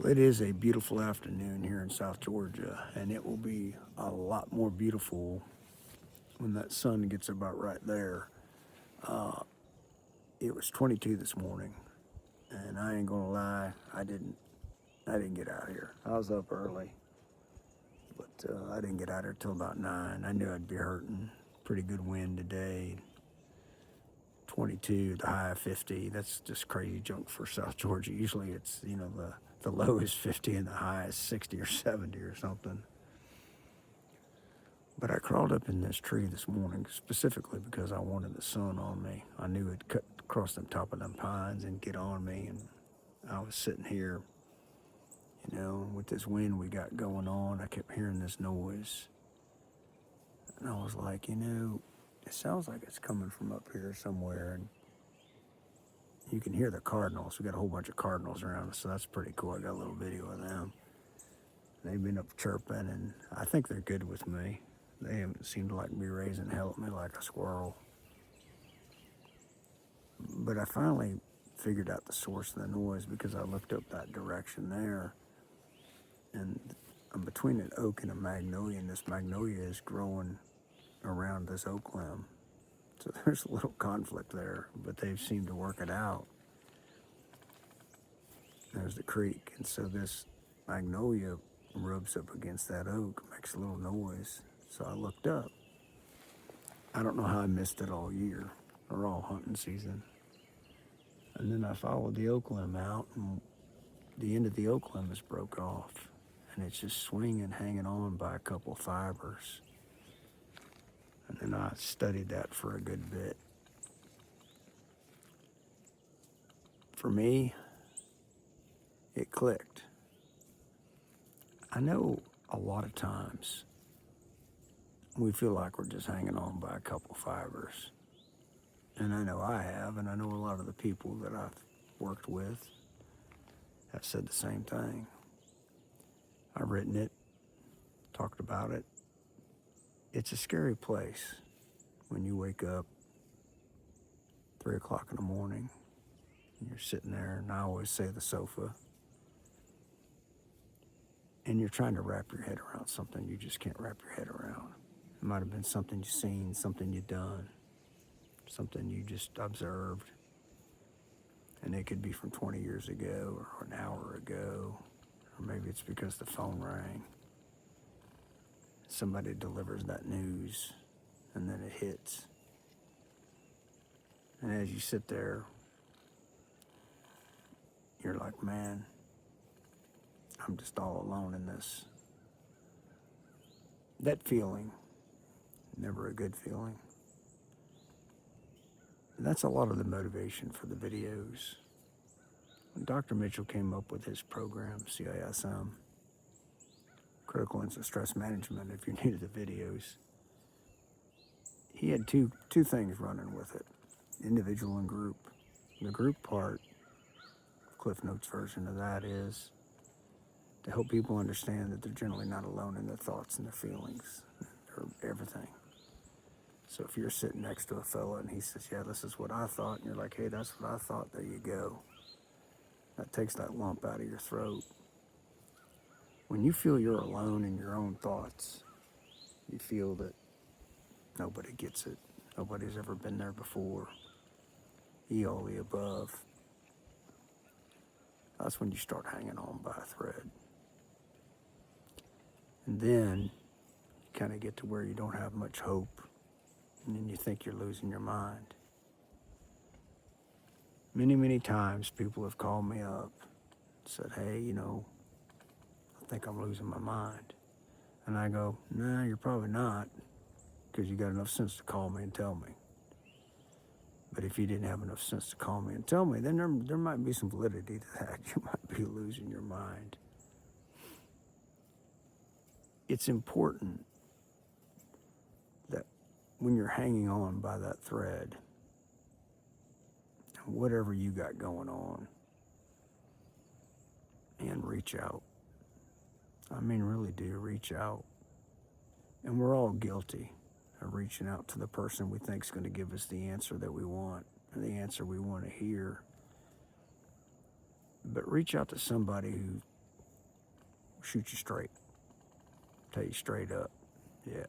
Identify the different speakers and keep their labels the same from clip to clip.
Speaker 1: Well, it is a beautiful afternoon here in South Georgia, and it will be a lot more beautiful when that sun gets about right there. Uh, it was 22 this morning, and I ain't gonna lie, I didn't get out here. I was up early, but I didn't get out here till about 9. I knew I'd be hurting. Pretty good wind today. 22, the high of 50. That's just crazy junk for South Georgia. Usually it's, the low is 50 and the high is 60 or 70 or something. But I crawled up in this tree this morning specifically because I wanted the sun on me. I knew it'd cut across the top of them pines and get on me. And I was sitting here, with this wind we got going on. I kept hearing this noise. And I was like, it sounds like it's coming from up here somewhere. And you can hear the cardinals. We got a whole bunch of cardinals around us, so that's pretty cool. I got a little video of them. They've been up chirping, and I think they're good with me. They haven't seemed to like be raising hell at me like a squirrel. But I finally figured out the source of the noise because I looked up that direction there. And I'm between an oak and a magnolia, and this magnolia is growing around this oak limb. So there's a little conflict there, but they've seemed to work it out. There's the creek, and so this magnolia rubs up against that oak, makes a little noise. So I looked up. I don't know how I missed it all year or all hunting season. And then I followed the oak limb out, and the end of the oak limb is broke off, and it's just swinging, hanging on by a couple fibers. And then I studied that for a good bit. For me, it clicked. I know a lot of times we feel like we're just hanging on by a couple fibers. And I know I have, and I know a lot of the people that I've worked with have said the same thing. I've written it, talked about it. It's a scary place when you wake up 3 o'clock in the morning and you're sitting there, and I always say the sofa, and you're trying to wrap your head around something you just can't wrap your head around. It might have been something you've seen, something you've done, something you just observed. And it could be from 20 years ago or an hour ago, or maybe it's because the phone rang. Somebody delivers that news, and then it hits. And as you sit there, you're like, man, I'm just all alone in this. That feeling, never a good feeling. And that's a lot of the motivation for the videos. When Dr. Mitchell came up with his program, CISM, Critical Incident Stress Management, if you're new to the videos, he had two things running with it, individual and group. The group part, Cliff Notes version of that, is to help people understand that they're generally not alone in their thoughts and their feelings or everything. So if you're sitting next to a fella and he says, yeah, this is what I thought, and you're like, hey, that's what I thought, there you go. That takes that lump out of your throat. When you feel you're alone in your own thoughts, you feel that nobody gets it, nobody's ever been there before, all the above. That's when you start hanging on by a thread. And then you kind of get to where you don't have much hope, and then you think you're losing your mind. Many, many times people have called me up and said, hey, I think I'm losing my mind. And I go, nah, you're probably not, because you got enough sense to call me and tell me. But if you didn't have enough sense to call me and tell me, then there might be some validity to that. You might be losing your mind. It's important that when you're hanging on by that thread, whatever you got going on, and reach out. I mean, really do reach out. And we're all guilty of reaching out to the person we think is going to give us the answer that we want and the answer we want to hear. But reach out to somebody who shoot you straight. Tell you straight up. Yeah.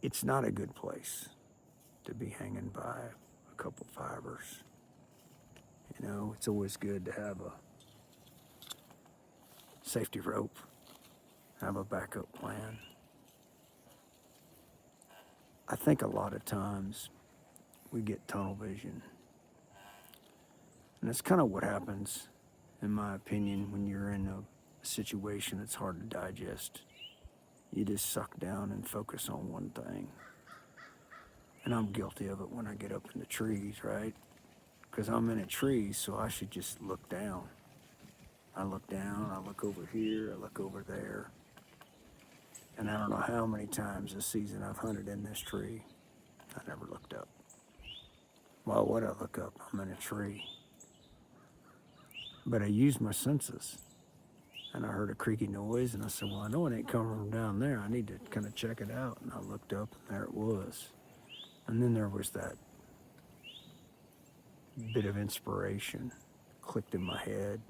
Speaker 1: It's not a good place to be hanging by a couple fibers. You know, it's always good to have a safety rope, have a backup plan. I think a lot of times we get tunnel vision. And that's kind of what happens, in my opinion, when you're in a situation that's hard to digest. You just suck down and focus on one thing. And I'm guilty of it when I get up in the trees, right? Because I'm in a tree, so I should just look down. I look down, I look over here, I look over there. And I don't know how many times this season I've hunted in this tree. I never looked up. Why would I look up? I'm in a tree. But I used my senses. And I heard a creaky noise, and I said, well, I know it ain't coming from down there. I need to kind of check it out. And I looked up, and there it was. And then there was that bit of inspiration clicked in my head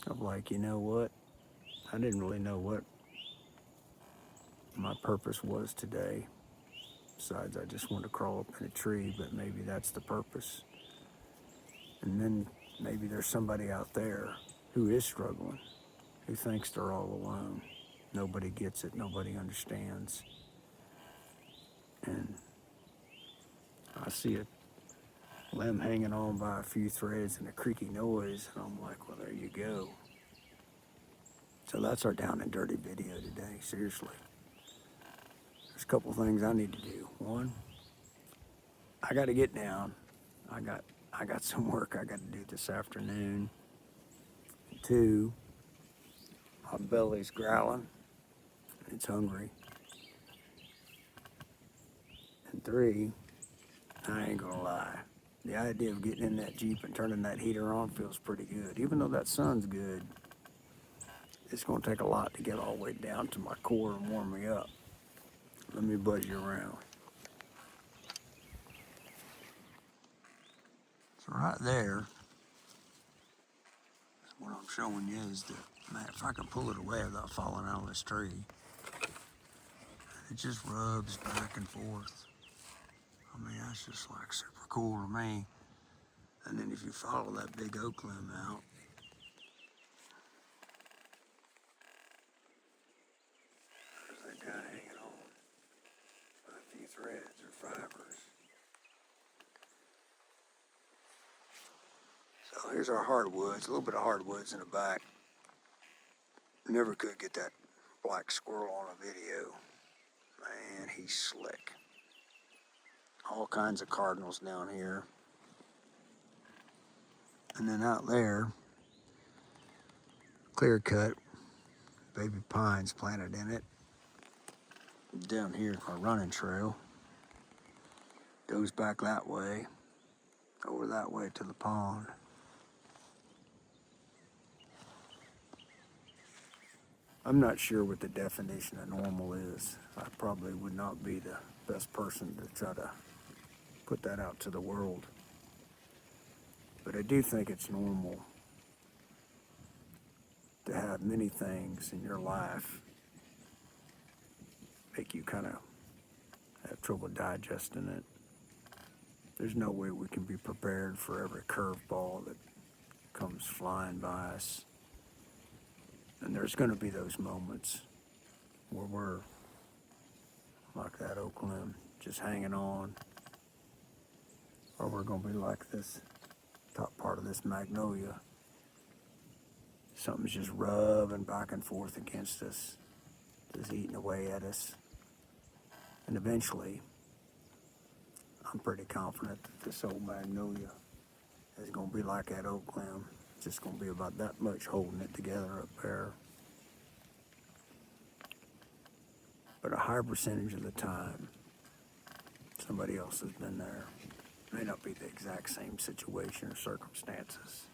Speaker 1: of like, you know what? I didn't really know what my purpose was today. Besides, I just wanted to crawl up in a tree, but maybe that's the purpose. And then maybe there's somebody out there who is struggling, who thinks they're all alone. Nobody gets it, nobody understands. And I see a limb hanging on by a few threads and a creaky noise, and I'm like, well, there you go. So that's our down and dirty video today, seriously. There's a couple things I need to do. One, I got to get down. I got some work I got to do this afternoon. Two, my belly's growling. It's hungry. And three, I ain't gonna lie. The idea of getting in that Jeep and turning that heater on feels pretty good. Even though that sun's good, it's gonna take a lot to get all the way down to my core and warm me up. Let me buzz you around. So right there, what I'm showing you is that, man, if I can pull it away without falling out of this tree, it just rubs back and forth. I mean, that's just like super cool to me. And then if you follow that big oak limb out, there's that guy hanging on by a few threads or fibers. So here's our hardwoods, a little bit of hardwoods in the back. Never could get that black squirrel on a video. Man, he's slick. All kinds of cardinals down here. And then out there, clear cut, baby pines planted in it. Down here, our running trail goes back that way, over that way to the pond. I'm not sure what the definition of normal is. I probably would not be the best person to try to put that out to the world. But I do think it's normal to have many things in your life make you kind of have trouble digesting it. There's no way we can be prepared for every curveball that comes flying by us. And there's going to be those moments where we're like that oak limb, just hanging on. Or we're going to be like this top part of this magnolia. Something's just rubbing back and forth against us, just eating away at us. And eventually, I'm pretty confident that this old magnolia is going to be like that oak limb. It's just going to be about that much holding it together up there. But a high percentage of the time, somebody else has been there. It may not be the exact same situation or circumstances,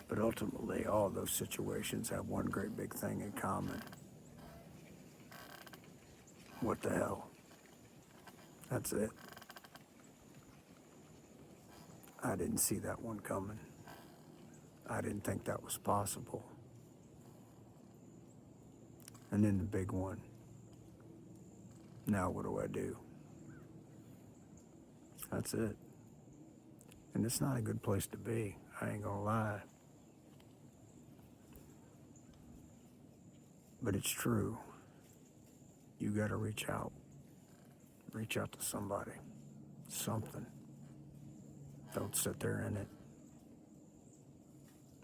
Speaker 1: but ultimately all those situations have one great big thing in common. What the hell? That's it. I didn't see that one coming. I didn't think that was possible. And then the big one. Now what do I do? That's it. And it's not a good place to be. I ain't gonna lie. But it's true. You gotta reach out. Reach out to somebody. Something. Don't sit there in it.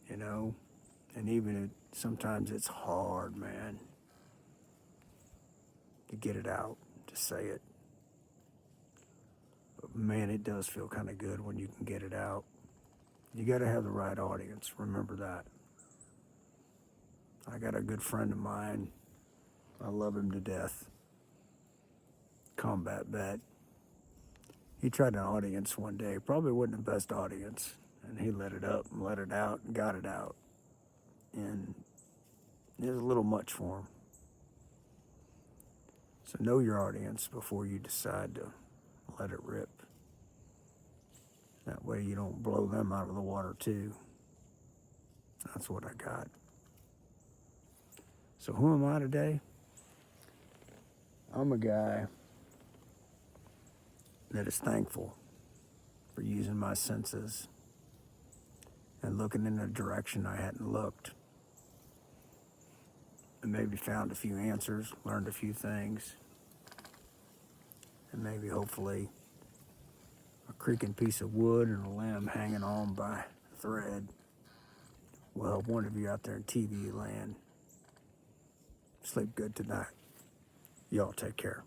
Speaker 1: You know? And even sometimes it's hard, man, to get it out, to say it. But man, it does feel kind of good when you can get it out. You got to have the right audience. Remember that. I got a good friend of mine. I love him to death. Combat vet. He tried an audience one day. Probably wasn't the best audience. And he let it up and let it out and got it out. And it was a little much for him. So know your audience before you decide to let it rip. That way you don't blow them out of the water too. That's what I got. So who am I today? I'm a guy that is thankful for using my senses and looking in a direction I hadn't looked. And maybe found a few answers, learned a few things, and maybe hopefully a creaking piece of wood and a limb hanging on by a thread will help one of you out there in TV land. Sleep good tonight. Y'all take care.